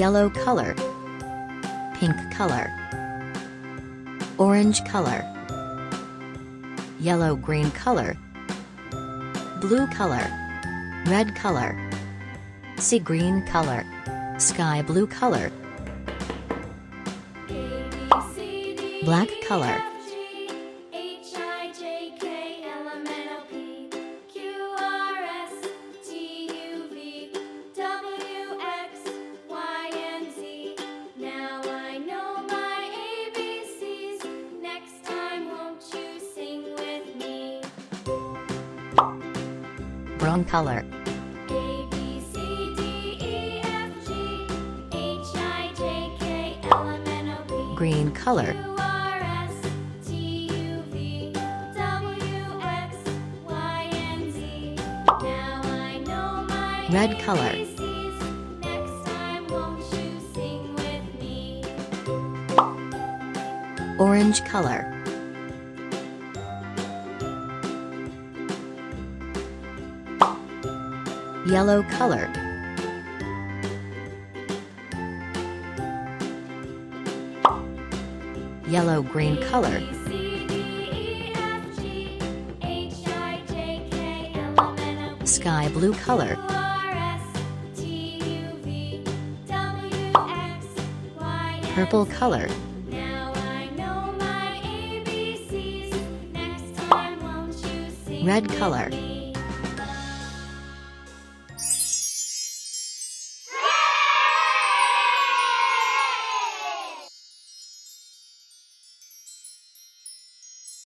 yellow color, pink color, orange color, yellow-green color, blue color, red color, sea green color, sky blue color, black color, brown color, green color, red color, orange color, yellow color, yellow-green color, sky blue color, purple color, red color.